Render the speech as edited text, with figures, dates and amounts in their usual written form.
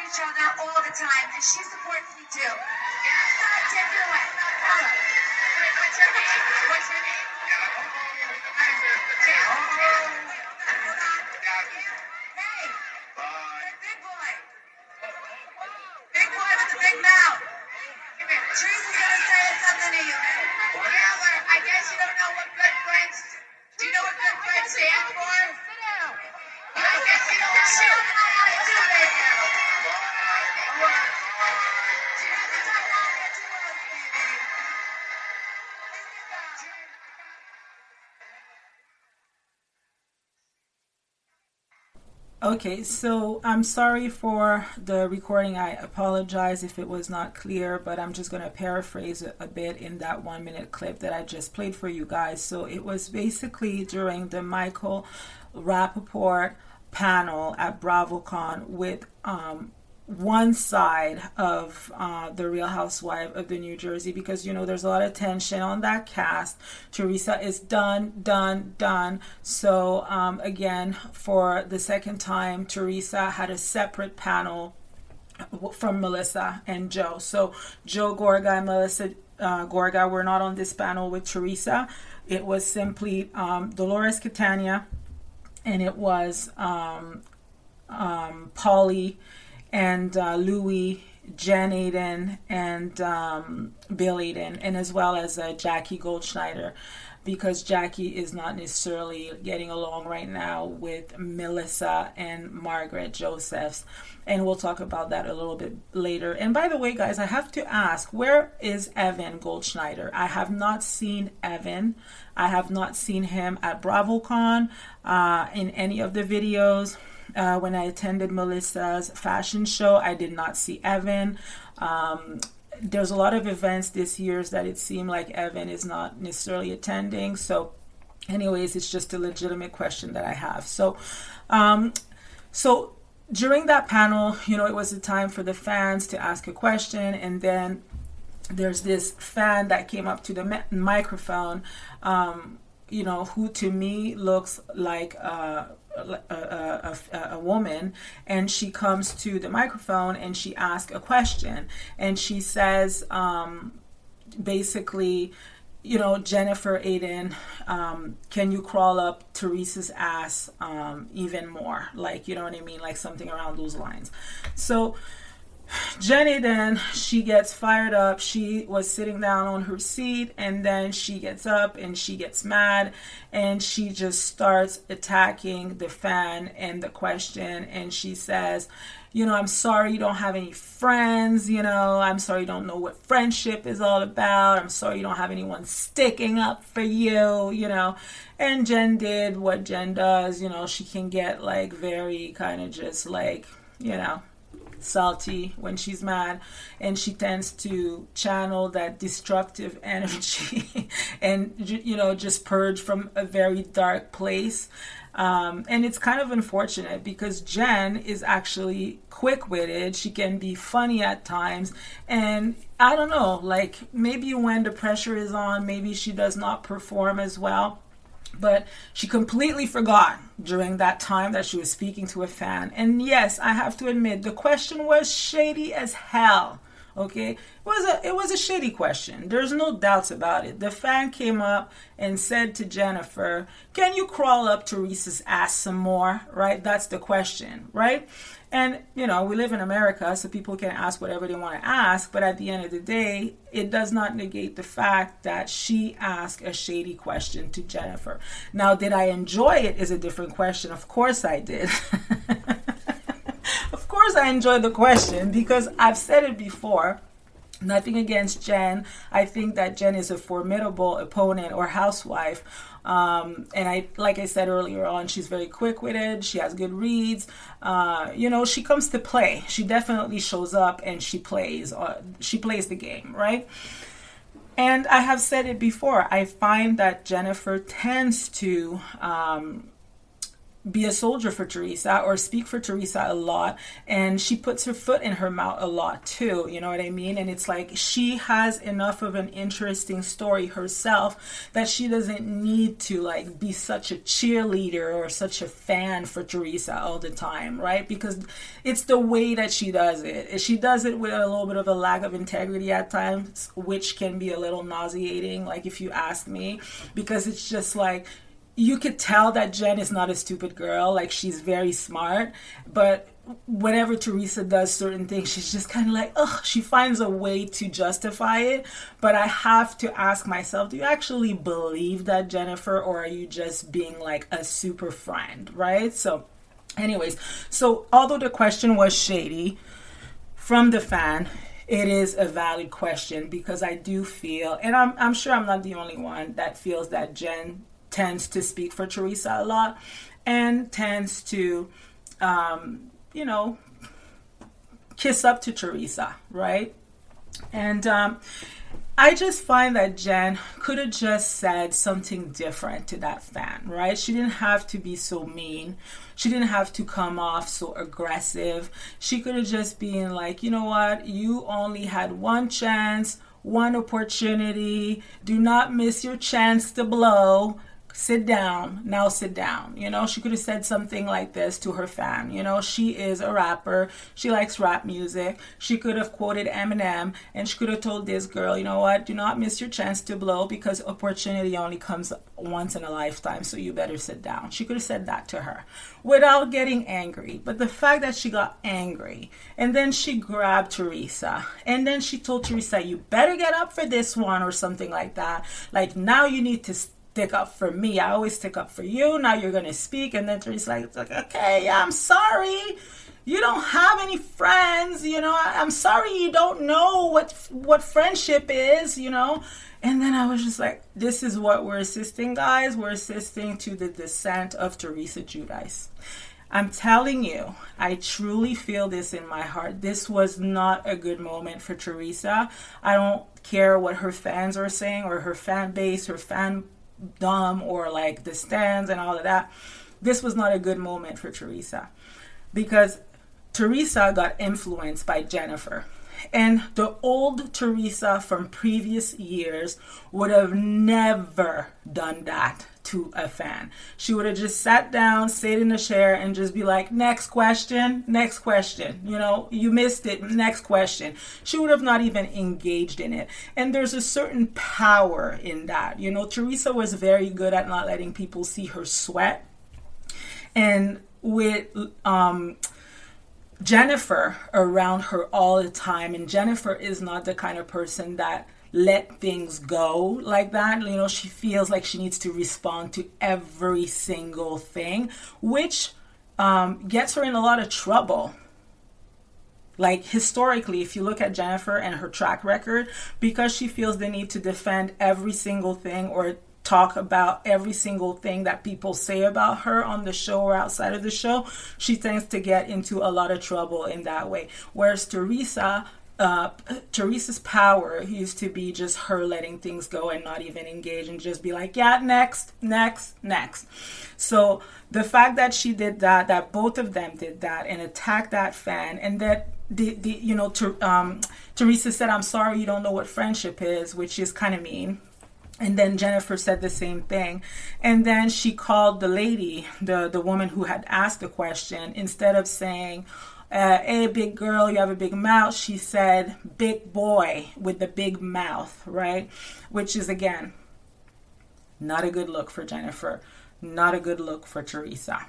each other all the time, and she supports me too. Yeah. Take it away. Hello. What's your name? What's your name? Jen. Hold on. Hey. Bye. Big boy. Big boy with the big mouth. Teresa's gonna say something to you. Yeah, but I guess you don't know what good friends. Do you know what good friends stand for? Sit down. I guess you don't know. She doesn't know how to do it now. She doesn't know how to do it, baby. Okay, so I'm sorry for the recording. I apologize if it was not clear, but I'm just going to paraphrase a bit in that 1 minute clip that I just played for you guys. So it was basically during the Michael Rappaport panel at BravoCon with one side of the Real Housewife of the New Jersey, because you know there's a lot of tension on that cast. Teresa is done. So again, for the second time, Teresa had a separate panel from Melissa and Joe. So Joe Gorga and Melissa Gorga were not on this panel with Teresa. It was simply Dolores Catania, and it was Paulie and Louis, Jen Aydin, and Bill Aydin, and as well as Jackie Goldschneider, because Jackie is not necessarily getting along right now with Melissa and Margaret Josephs. And we'll talk about that a little bit later. And by the way, guys, I have to ask, where is Evan Goldschneider? I have not seen Evan. I have not seen him at BravoCon in any of the videos. When I attended Melissa's fashion show, I did not see Evan. There's a lot of events this year that it seemed like Evan is not necessarily attending. So anyways, it's just a legitimate question that I have. So during that panel, you know, it was the time for the fans to ask a question, and then there's this fan that came up to the microphone, you know, who to me looks like a woman, and she comes to the microphone and she asks a question, and she says basically, you know, Jennifer Aydin, can you crawl up Teresa's ass even more, like, you know what I mean, like something around those lines. So Jenny then, she gets fired up. She was sitting down on her seat, and then she gets up and she gets mad, and she just starts attacking the fan and the question, and she says, you know, I'm sorry you don't have any friends, you know, I'm sorry you don't know what friendship is all about, I'm sorry you don't have anyone sticking up for you, you know. And Jen did what Jen does, you know, she can get like very kind of just like, you know, salty when she's mad, and she tends to channel that destructive energy and, you know, just purge from a very dark place. And it's kind of unfortunate because Jen is actually quick-witted. She can be funny at times, and I don't know, like maybe when the pressure is on, maybe she does not perform as well. But she completely forgot during that time that she was speaking to a fan. And yes, I have to admit, the question was shady as hell. Okay, it was a shady question. There's no doubts about it. The fan came up and said to Jennifer, "Can you crawl up Teresa's ass some more?" Right? That's the question, right? And, you know, we live in America, so people can ask whatever they want to ask. But at the end of the day, it does not negate the fact that she asked a shady question to Jennifer. Now, did I enjoy it is a different question. Of course I did. Of course I enjoyed the question, because I've said it before. Nothing against Jen. I think that Jen is a formidable opponent or housewife. And like I said earlier on, she's very quick-witted. She has good reads. You know, she comes to play. She definitely shows up and she plays. She plays the game, right? And I have said it before. I find that Jennifer tends to be a soldier for Teresa or speak for Teresa a lot, and she puts her foot in her mouth a lot too, you know what I mean? And it's like she has enough of an interesting story herself that she doesn't need to like be such a cheerleader or such a fan for Teresa all the time, right? Because it's the way that she does it. She does it with a little bit of a lack of integrity at times, which can be a little nauseating, like if you ask me, because it's just like, you could tell that Jen is not a stupid girl. Like, she's very smart, but whenever Teresa does certain things, she's just kind of like, ugh, she finds a way to justify it. But I have to ask myself, do you actually believe that, Jennifer, or are you just being like a super friend, right? So anyways, so although the question was shady from the fan, it is a valid question, because I do feel, and I'm sure I'm not the only one that feels that Jen tends to speak for Teresa a lot and tends to, you know, kiss up to Teresa, right? And I just find that Jen could have just said something different to that fan, right? She didn't have to be so mean. She didn't have to come off so aggressive. She could have just been like, you know what? You only had one chance, one opportunity. Do not miss your chance to blow. Sit down. Now sit down. You know, she could have said something like this to her fan. You know, she is a rapper. She likes rap music. She could have quoted Eminem, and she could have told this girl, you know what, do not miss your chance to blow, because opportunity only comes once in a lifetime, so you better sit down. She could have said that to her without getting angry. But the fact that she got angry, and then she grabbed Teresa, and then she told Teresa, you better get up for this one, or something like that. Like, now you need to stick up for me. I always stick up for you. Now you're going to speak. And then Teresa's like, okay, yeah, I'm sorry. You don't have any friends. You know, I'm sorry you don't know what friendship is, you know. And then I was just like, this is what we're assisting, guys. We're assisting to the descent of Teresa Giudice. I'm telling you, I truly feel this in my heart. This was not a good moment for Teresa. I don't care what her fans are saying, or her fan base, her fan dumb, or like the stands and all of that. This was not a good moment for Teresa, because Teresa got influenced by Jennifer, and the old Teresa from previous years would have never done that to a fan. She would have just sat down, stayed in the chair, and just be like, next question, you know, you missed it, next question. She would have not even engaged in it. And there's a certain power in that. You know, Teresa was very good at not letting people see her sweat. And with Jennifer around her all the time, and Jennifer is not the kind of person that let things go like that. You know, she feels like she needs to respond to every single thing, which gets her in a lot of trouble. Like, historically, if you look at Jennifer and her track record, because she feels the need to defend every single thing or talk about every single thing that people say about her on the show or outside of the show, she tends to get into a lot of trouble in that way. Whereas Teresa's power used to be just her letting things go and not even engage, and just be like, yeah, next. So the fact that she did that, that both of them did that and attacked that fan, and that Teresa said, I'm sorry you don't know what friendship is, which is kind of mean. And then Jennifer said the same thing. And then she called the lady, the woman who had asked the question, instead of saying, hey, big girl, you have a big mouth, she said, big boy with the big mouth, right? Which is, again, not a good look for Jennifer, not a good look for Teresa.